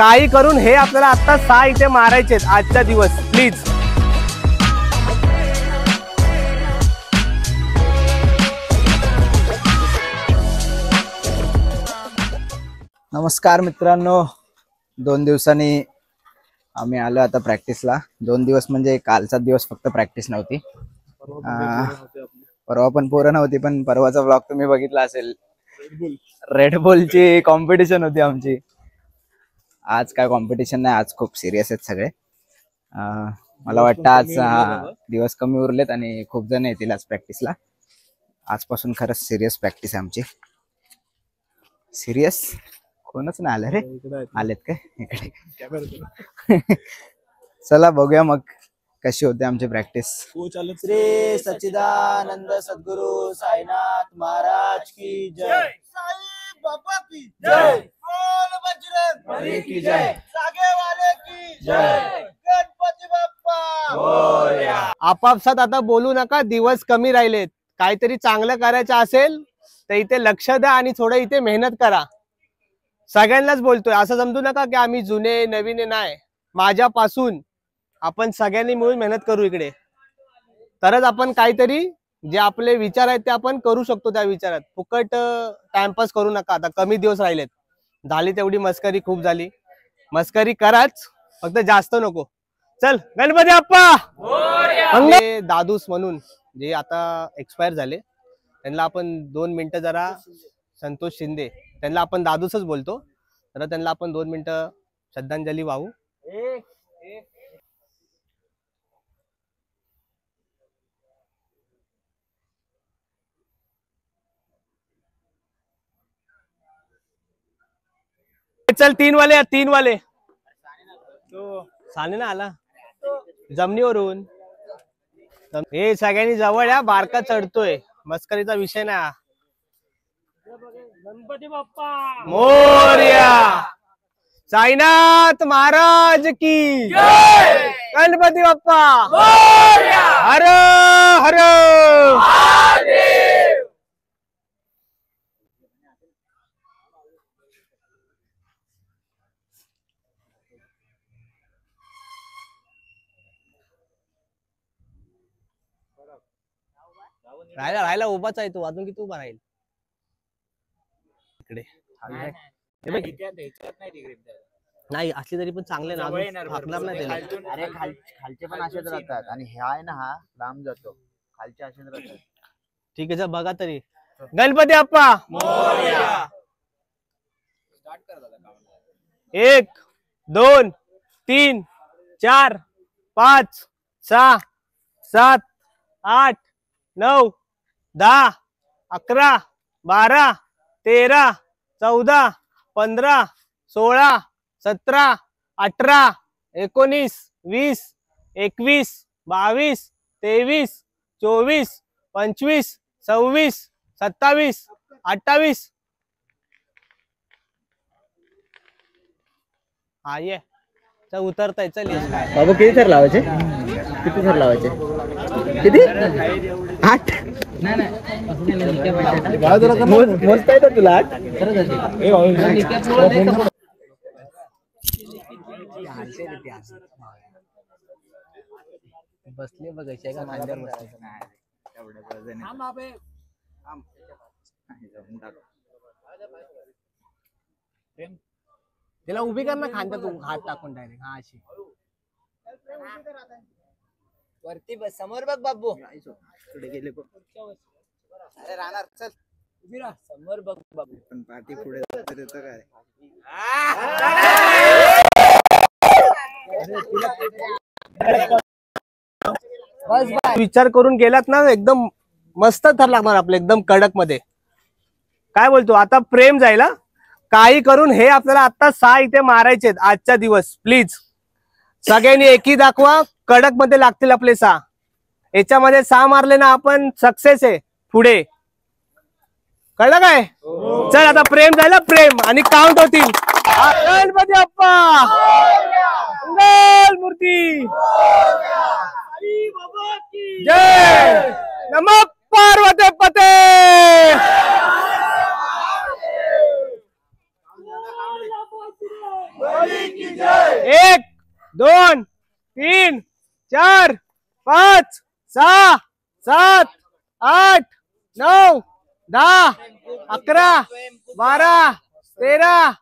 काही करून हे आपल्याला आता 6 इथे मारायचे आजचा दिवस प्लीज। नमस्कार मित्रांनो, 2 दिवसांनी आम्ही आलो आता प्रॅक्टिसला। 2 दिवस म्हणजे कालचा दिवस फक्त प्रॅक्टिस नव्हती, परवा पण पोरं नव्हती, पण परवाचा व्लॉग तुम्ही बघितला असेल, रेड बुलची कॉम्पिटिशन होती आमची। आज काय कॉम्पिटिशन नाही, आज खूप सिरियस आहेत सगळे। मला वाटतं आज दिवस कमी उरलेत आणि खूप जण येतील आज प्रॅक्टिसला। आजपासून खरंच सिरियस प्रॅक्टिस आहे आमची। सिरियस कोणच नाही आलं रे, आलेत काय इकडे? चला बघूया मग कशी होते आमची प्रॅक्टिस। श्री सच्चिदानंद सद्गुरु साईनाथ महाराज की जय, साई बाबा की जय, बोल बजरंग की जय, सागे वाले की जय, गणपती बाप्पा मोरया। आपापसात आता बोलू नका, दिवस कमी राहिलेत। काहीतरी चांगलं करायचं असेल तर इथे लक्ष द्या आणि थोडं इथे मेहनत करा। सगळ्यांनाच बोलतोय, असं समजू नका की आम्ही जुने नवीन नाही। माझ्यापासून आपण सगळ्यांनी मिळून मेहनत करू इकडे, तरच आपण काहीतरी जे आपले विचार आहेत ते आपण करू शकतो। त्या विचारात फुकट टाइमपास करू नका। आता कमी दिवस राहिलेत, झाली तेवढी मस्करी खूप झाली, मस्करी कराच, फक्त जास्त नको। चल गणपती बाप्पा। दादूस म्हणून जे आता एक्सपायर झाले त्यांना आपण 2 मिनिटं जरा, संतोष शिंदे त्यांना आपण दादूसच बोलतो, तर त्यांना आपण 2 मिनिटं श्रद्धांजली वाहू। चल 3 वाले साने ना आला जमिनीवरून। हे सगळ्यांनी जवळ या, बारका चढतोय, मस्करीचा विषय ना। गणपती बाप्पा मोरया, साईनाथ महाराज की जय, गणपती बाप्पा मोरया, हर हर महादेव। राहिला उभाच आहे तू, अजून किती उभा राहील इकडे? नाही असली तरी पण चांगले ना, अरे खालचे पण असेच राहतात आणि हे आहे ना, हा लांब जातो, खालचे असेच राहतात। ठीक आहे, जर बघा तरी। गणपती बाप्पा मोरया। 1 2 3 4 5 6 7 8 9 10 11 12 13 14 15 16 17 18 19 20 21 22 23 24 25 26 27 28 हा ये चल उतरताय। चल बाबा किती थर लावायचे? किती थर लावायचे? किती? 8? मोजता येतं तुला 8? बसले बघायचे का खांद्यावर तिला उभी कर ना, खांद्यात हात टाकून डायरेक्ट। हा अशी वरती बस, समोर बघ बाबू, पुढे गेले बघ। अरे राहणार, चल उभी राहा, समोर बघ बाबू। पण पाठी पुढे जाते तर काय? विचार करून गेलात ना, एकदम मस्त थर लागणार आपले, एकदम कडक मध्ये। काय बोलतो आता? प्रेम जायला काही करून हे आपल्याला आता 6 इथे मारायचे आजचा दिवस प्लीज। सगळ्यांनी एकी दाखवा, कडक मध्ये लागतील आपले 6। याच्यामध्ये 6 मारले ना आपण सक्सेस आहे पुढे, कळलं काय? चल आता प्रेम जायला, प्रेम आणि काउंट होतील। गणपती बाप्पा मंगल मूर्ती जय, नमः पार्वती पते। बोली 1 2 3 4 5 6 7 8 9 10 11 12 13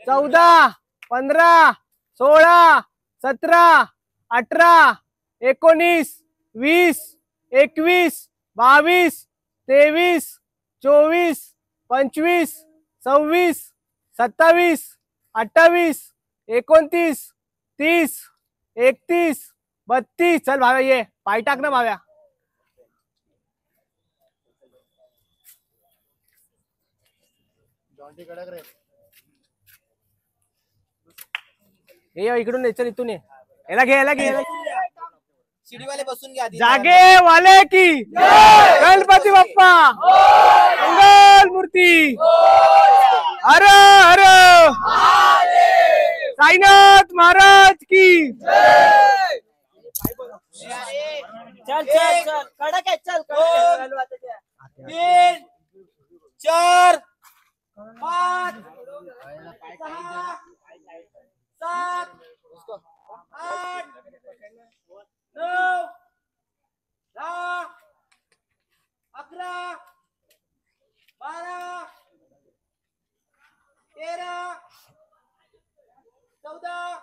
14 15 16 17 18 19 20 21 22 23 24 25 26 27 28 29 30 31 32 चल भाव्या ये पाय टाक ना भाव्या. ये इकडून ये, चल इथून ये. याला घे याला घे याला घे. शिडीवाले बसून घ्या. जागे वाले की गणपती बाप्पा मंगल मूर्ती हर हर साईनाथ महाराज की. चल चल चल कडक आहे चल. 3 4 5 6 7 8 9 10 11 12 13 14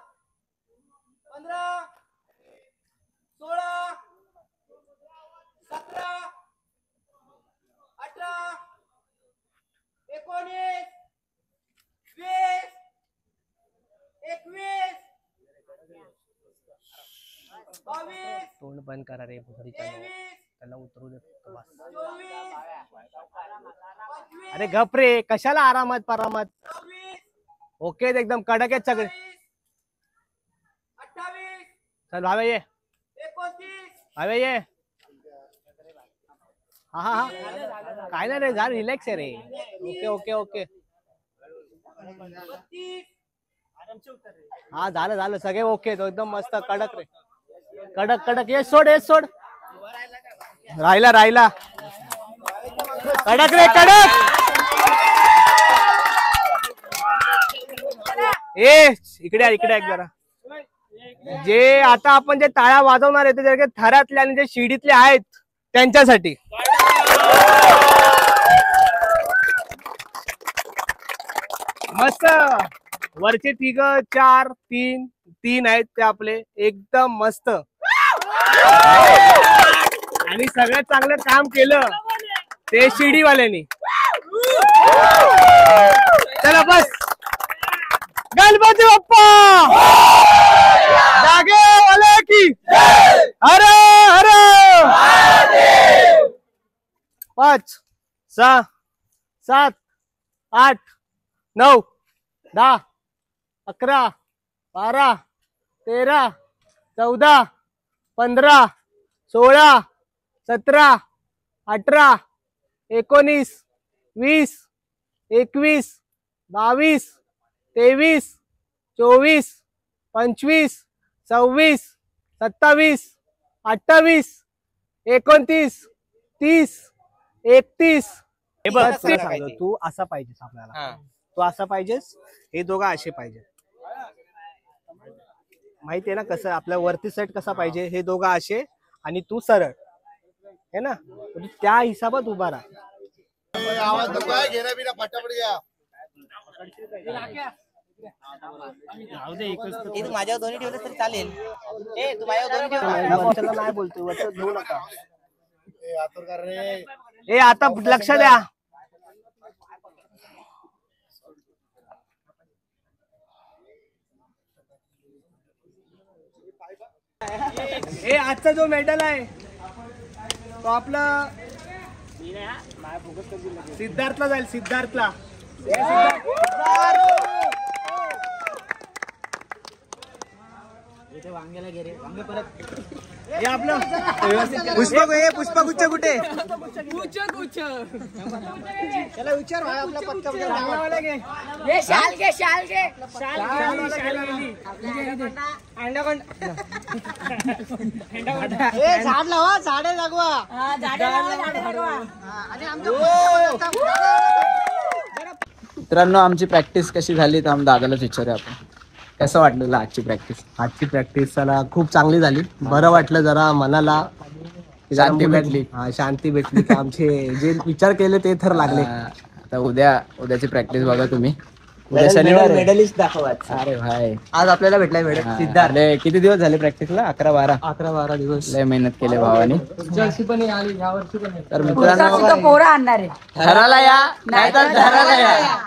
15 16 17 18 19 20 21 22 तोंड बंद करा रे भुखरीच्या नावावर. 23 त्याला उतरू दे फक्त बस. 24 अरे गप रे कशाला आरामात परामात. 26 ओके एकदम कडक आहेत सगळे. 28 चल भावे ये 29 भावे ये. हा हा हा काय नाही रे झालं रिलॅक्स आहे रे. ओके ओके ओके 32 हा झालं झालं सगळे ओके तो एकदम मस्त कडक रे. कडक कडक ये सोड ये सोड. राहिला राहिला कडक रे कडक. ए इकडे इकडे एक जरा. जे आता आपण जे टाळ्या वाजवणार आहे ते थरातले आणि जे शिडीतले आहेत त्यांच्यासाठी. मस्त वरचे 3 4 3 3 आहेत ते आपले एकदम मस्त. आणि सगळ्यात चांगलं काम केलं ते शिडीवाल्यांनी. चला बस. गणपती बाप्पा जागे वाले की हर हर. 5 6 7 8 9 10 11 12 13 14 15 16 17 18 19 20 21 22 23 24 25 26 27 28 29 30 31. हे बघ तुला सांगतो तू असा पाहिजेस आपल्याला. तू असा पाहिजेस हे दोघं असे पाहिजे. माहितीये ना कसं आपल्या वरती सेट कसा पाहिजे. हे दोघं असे आणि तू सरळ है ना. त्या हिसाबात उभा राहा. आवाज नको आहे घेणं बिना फटाफट घ्या. तू माझ्यावर दोन्ही ठेवले तरी चालेल. तू माझ्यावर दोन्ही ठेवले. नाही बोलतोय वरती घेऊ नका. आतुर कर रे. ए आता लक्ष द्या. ए आजचा जो मेडल आहे तो आपला सिद्धार्थला जाईल. सिद्धार्थला वांग्याला घे रे. वांगे परत हे आपलं पुष्पगुच्छ कुठे. त्याला विचार भाई आपला पत्ता चांगलावाला घे. घे शाल घे शाल घे झाड लावा. झाडे जागवा. मित्रांनो आमची प्रॅक्टिस कशी झाली तर आम्ही दादालाच विचारूया आपण. कसं वाटलं आजची प्रॅक्टिस? आजची प्रॅक्टिस चला खूप चांगली झाली. बरं वाटलं जरा मनाला शांती भेटली. शांती भेटली की आमचे जे विचार केले ते तर लागले. आता उद्याची प्रॅक्टिस बघा तुम्ही. उद्या शनिवार आहे. मेडलिस्ट दाखवा. अरे भाई आज आपल्याला भेटलाय मॅडम हा, सिद्धार्थ. लय- किती दिवस झाले प्रॅक्टिसला? 11-12. 11-12 दिवस. लय मेहनत केली भावानी. तर पुढच्या मित्रांनो पोरं आणणार आहे. ठराला या नाहीतर धराला या.